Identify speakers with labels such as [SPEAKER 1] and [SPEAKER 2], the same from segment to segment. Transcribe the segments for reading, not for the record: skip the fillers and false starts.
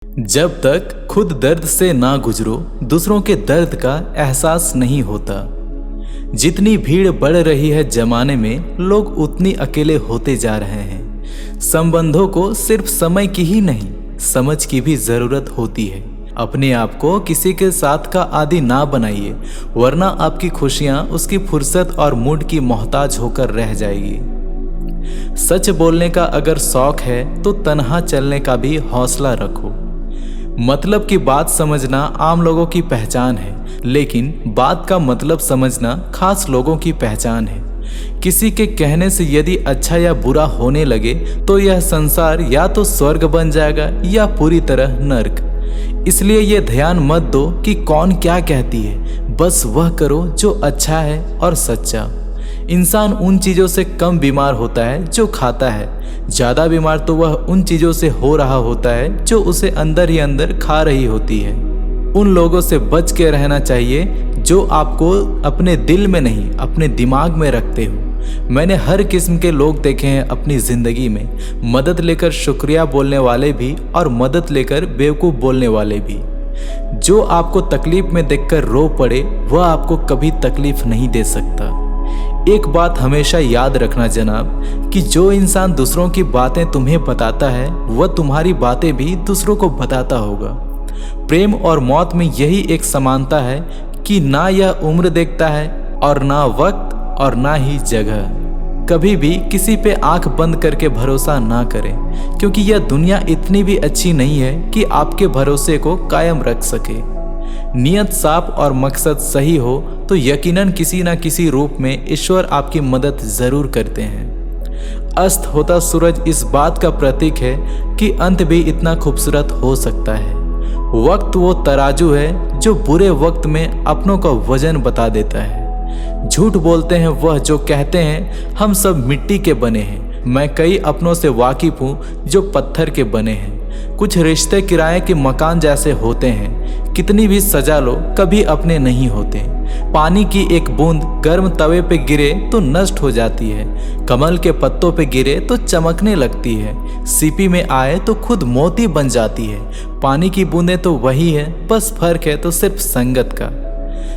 [SPEAKER 1] जब तक खुद दर्द से ना गुजरो दूसरों के दर्द का एहसास नहीं होता। जितनी भीड़ बढ़ रही है जमाने में, लोग उतनी अकेले होते जा रहे हैं। संबंधों को सिर्फ समय की ही नहीं, समझ की भी जरूरत होती है। अपने आप को किसी के साथ का आदी ना बनाइए, वरना आपकी खुशियां उसकी फुर्सत और मूड की मोहताज होकर रह जाएगी। सच बोलने का अगर शौक है तो तन्हा चलने का भी हौसला रखो। मतलब की बात समझना आम लोगों की पहचान है, लेकिन बात का मतलब समझना खास लोगों की पहचान है। किसी के कहने से यदि अच्छा या बुरा होने लगे तो यह संसार या तो स्वर्ग बन जाएगा या पूरी तरह नर्क। इसलिए ये ध्यान मत दो कि कौन क्या कहती है, बस वह करो जो अच्छा है और सच्चा। इंसान उन चीज़ों से कम बीमार होता है जो खाता है, ज़्यादा बीमार तो वह उन चीज़ों से हो रहा होता है जो उसे अंदर ही अंदर खा रही होती है। उन लोगों से बच के रहना चाहिए जो आपको अपने दिल में नहीं अपने दिमाग में रखते हो। मैंने हर किस्म के लोग देखे हैं अपनी ज़िंदगी में, मदद लेकर शुक्रिया बोलने वाले भी और मदद लेकर बेवकूफ़ बोलने वाले भी। जो आपको तकलीफ़ में देखकर रो पड़े वह आपको कभी तकलीफ़ नहीं दे सकता। एक बात हमेशा याद रखना जनाब, कि जो इंसान दूसरों की बातें तुम्हें बताता है वह तुम्हारी बातें भी दूसरों को बताता होगा। प्रेम और मौत में यही एक समानता है कि ना यह उम्र देखता है और ना वक्त और ना ही जगह। कभी भी किसी पे आंख बंद करके भरोसा ना करें, क्योंकि यह दुनिया इतनी भी अच्छी नहीं है कि आपके भरोसे को कायम रख सके। नियत साफ और मकसद सही हो तो यकीनन किसी न किसी रूप में ईश्वर आपकी मदद जरूर करते हैं। अस्त होता सूरज इस बात का प्रतीक है कि अंत भी इतना खूबसूरत हो सकता है। वक्त वो तराजू है जो बुरे वक्त में अपनों का वजन बता देता है। झूठ बोलते हैं वह जो कहते हैं हम सब मिट्टी के बने हैं। मैं कई अपनों से वाकिफ हूँ जो पत्थर के बने हैं। कुछ रिश्ते किराए के मकान जैसे होते हैं, कितनी भी सजा लो कभी अपने नहीं होते। पानी की एक बूंद गर्म तवे पे गिरे तो नष्ट हो जाती है, कमल के पत्तों पे गिरे तो चमकने लगती है, सीपी में आए तो खुद मोती बन जाती है। पानी की बूंदें तो वही है, बस फर्क है तो सिर्फ संगत का।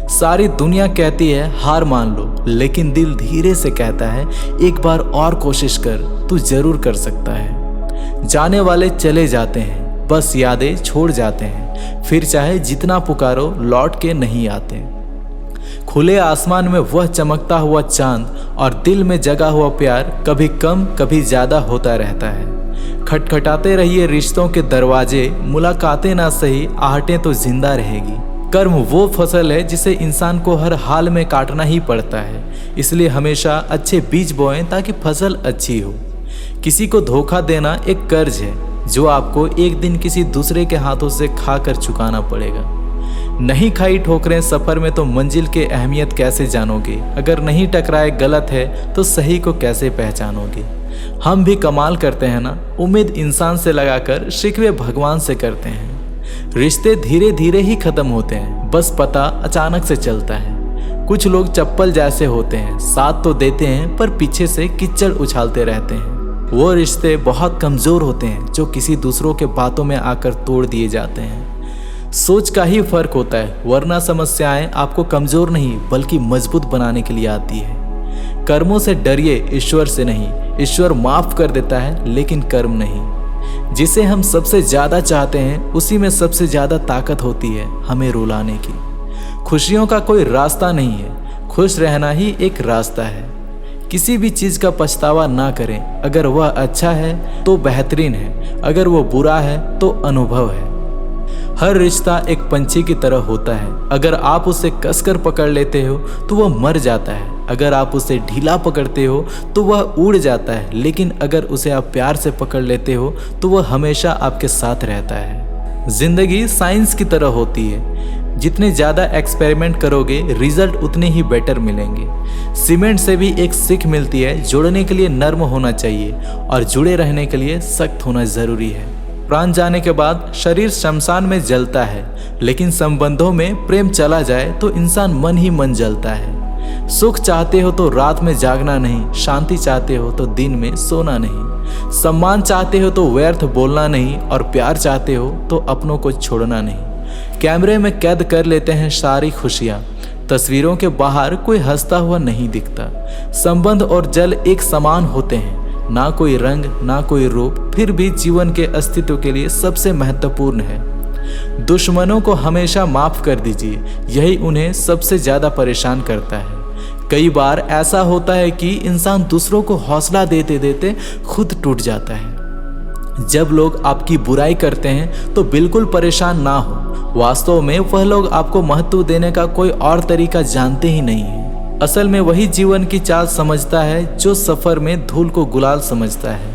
[SPEAKER 1] सारी दुनिया कहती है हार मान लो, लेकिन दिल धीरे से कहता है एक बार और कोशिश कर, तू जरूर कर सकता है। जाने वाले चले जाते हैं, बस यादें छोड़ जाते हैं, फिर चाहे जितना पुकारो लौट के नहीं आते। खुले आसमान में वह चमकता हुआ चांद और दिल में जगा हुआ प्यार कभी कम कभी ज्यादा होता रहता है। खटखटाते रहिए रिश्तों के दरवाजे, मुलाकातें ना सही आहटें तो जिंदा रहेगी। कर्म वो फसल है जिसे इंसान को हर हाल में काटना ही पड़ता है, इसलिए हमेशा अच्छे बीज बोएं ताकि फसल अच्छी हो। किसी को धोखा देना एक कर्ज है जो आपको एक दिन किसी दूसरे के हाथों से खाकर चुकाना पड़ेगा। नहीं खाई ठोकरें सफर में तो मंजिल की अहमियत कैसे जानोगे? अगर नहीं टकराए गलत है तो सही को कैसे पहचानोगे? हम भी कमाल करते हैं ना, उम्मीद इंसान से लगाकर शिकवे भगवान से करते हैं। रिश्ते धीरे धीरे ही खत्म होते हैं, बस पता अचानक से चलता है। कुछ लोग चप्पल जैसे होते हैं, साथ तो देते हैं पर पीछे से कीचड़ उछालते रहते हैं। वो रिश्ते बहुत कमज़ोर होते हैं जो किसी दूसरों के बातों में आकर तोड़ दिए जाते हैं। सोच का ही फर्क होता है, वरना समस्याएं आपको कमज़ोर नहीं बल्कि मजबूत बनाने के लिए आती है। कर्मों से डरिए, ईश्वर से नहीं। ईश्वर माफ़ कर देता है लेकिन कर्म नहीं। जिसे हम सबसे ज़्यादा चाहते हैं उसी में सबसे ज़्यादा ताकत होती है हमें रुलाने की। खुशियों का कोई रास्ता नहीं है, खुश रहना ही एक रास्ता है। किसी भी चीज़ का पछतावा ना करें, अगर वह अच्छा है तो बेहतरीन है, अगर वो बुरा है तो अनुभव है। हर रिश्ता एक पंछी की तरह होता है, अगर आप उसे कसकर पकड़ लेते हो तो वह मर जाता है, अगर आप उसे ढीला पकड़ते हो तो वह उड़ जाता है, लेकिन अगर उसे आप प्यार से पकड़ लेते हो तो वह हमेशा आपके साथ रहता है। जिंदगी साइंस की तरह होती है, जितने ज़्यादा एक्सपेरिमेंट करोगे रिजल्ट उतने ही बेटर मिलेंगे। सीमेंट से भी एक सीख मिलती है, जोड़ने के लिए नर्म होना चाहिए और जुड़े रहने के लिए सख्त होना ज़रूरी है। प्राण जाने के बाद शरीर शमशान में जलता है, लेकिन संबंधों में प्रेम चला जाए तो इंसान मन ही मन जलता है। सुख चाहते हो तो रात में जागना नहीं, शांति चाहते हो तो दिन में सोना नहीं। सम्मान चाहते हो तो व्यर्थ बोलना नहीं, और प्यार चाहते हो तो अपनों को छोड़ना नहीं। कैमरे में कैद कर लेते हैं सारी खुशियाँ, तस्वीरों के बाहर कोई हंसता हुआ नहीं दिखता। संबंध और जल एक समान होते हैं, ना कोई रंग ना कोई रूप, फिर भी जीवन के अस्तित्व के लिए सबसे महत्वपूर्ण है। दुश्मनों को हमेशा माफ कर दीजिए, यही उन्हें सबसे ज्यादा परेशान करता है। कई बार ऐसा होता है कि इंसान दूसरों को हौसला देते देते खुद टूट जाता है। जब लोग आपकी बुराई करते हैं तो बिल्कुल परेशान ना हो, वास्तव में वह लोग आपको महत्व देने का कोई और तरीका जानते ही नहीं है। असल में वही जीवन की चाल समझता है जो सफर में धूल को गुलाल समझता है।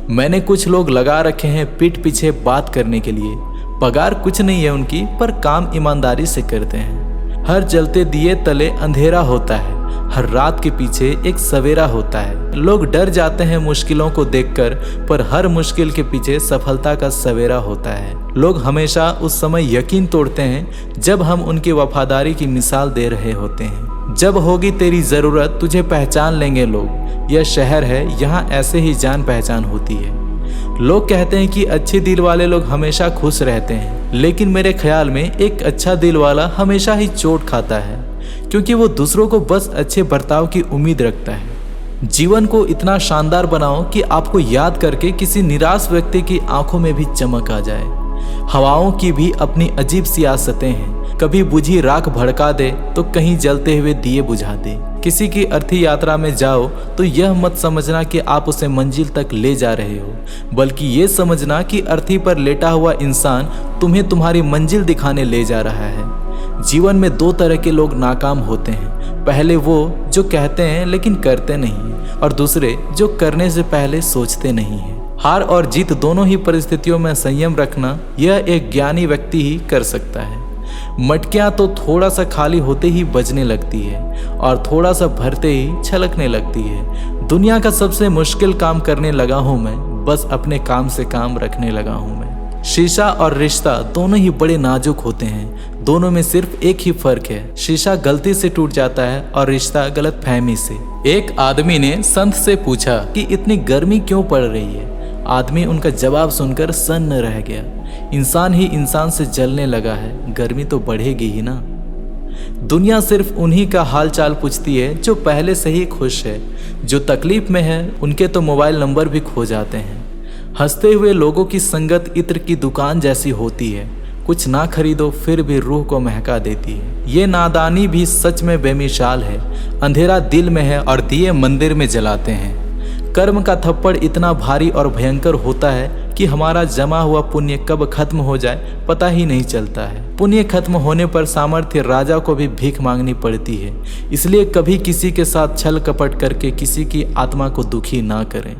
[SPEAKER 1] मैंने कुछ लोग लगा रखे हैं पीठ पीछे बात करने के लिए। पगार कुछ नहीं है उनकी, पर काम ईमानदारी से करते हैं। हर जलते दिए तले अंधेरा होता है, हर रात के पीछे एक सवेरा होता है। लोग डर जाते हैं मुश्किलों को देखकर, पर हर मुश्किल के पीछे सफलता का सवेरा होता है। लोग हमेशा उस समय यकीन तोड़ते हैं जब हम उनकी वफादारी की मिसाल दे रहे होते हैं। जब होगी तेरी जरूरत तुझे पहचान लेंगे लोग। यह शहर है, यहाँ ऐसे ही जान पहचान होती है। लोग कहते हैं कि अच्छे दिल वाले लोग हमेशा खुश रहते हैं, लेकिन मेरे ख्याल में एक अच्छा दिल वाला हमेशा ही चोट खाता है, क्योंकि वो दूसरों को बस अच्छे बर्ताव की उम्मीद रखता है। जीवन को इतना शानदार बनाओ कि आपको याद करके किसी निराश व्यक्ति की आंखों में भी चमक आ जाए। हवाओं की भी अपनी अजीब सियासतें हैं, कभी बुझी राख भड़का दे तो कहीं जलते हुए दिए बुझा दे। किसी की अर्थी यात्रा में जाओ तो यह मत समझना कि आप उसे मंजिल तक ले जा रहे हो, बल्कि ये समझना कि अर्थी पर लेटा हुआ इंसान तुम्हें तुम्हारी मंजिल दिखाने ले जा रहा है। जीवन में दो तरह के लोग नाकाम होते हैं, पहले वो जो कहते हैं लेकिन करते नहीं हैं, और दूसरे जो करने से पहले सोचते नहीं हैं। हार और जीत दोनों ही परिस्थितियों में संयम रखना यह एक ज्ञानी व्यक्ति ही कर सकता है। मटकियां तो थोड़ा सा खाली होते ही बजने लगती है और थोड़ा सा भरते ही छलकने लगती है। दुनिया का सबसे मुश्किल काम करने लगा हूं मैं, बस अपने काम से काम रखने लगा हूं मैं। शीशा और रिश्ता दोनों ही बड़े नाजुक होते हैं, दोनों में सिर्फ एक ही फर्क है, शीशा गलती से टूट जाता है और रिश्ता गलतफहमी से। एक आदमी ने संत से पूछा कि इतनी गर्मी क्यों पड़ रही है। आदमी उनका जवाब सुनकर सन्न रह गया। इंसान ही इंसान से जलने लगा है, गर्मी तो बढ़ेगी ही ना। दुनिया सिर्फ उन्हीं का हाल चाल पूछती है जो पहले से ही खुश है, जो तकलीफ में है उनके तो मोबाइल नंबर भी खो जाते हैं। हंसते हुए लोगों की संगत इत्र की दुकान जैसी होती है, कुछ ना खरीदो फिर भी रूह को महका देती है। ये नादानी भी सच में बेमिसाल है। अंधेरा दिल में है और दिए मंदिर में जलाते हैं। कर्म का थप्पड़ इतना भारी और भयंकर होता है कि हमारा जमा हुआ पुण्य कब खत्म हो जाए पता ही नहीं चलता है। पुण्य खत्म होने पर सामर्थ्य राजा को भी भीख मांगनी पड़ती है। इसलिए कभी किसी के साथ छल कपट करके किसी की आत्मा को दुखी ना करें।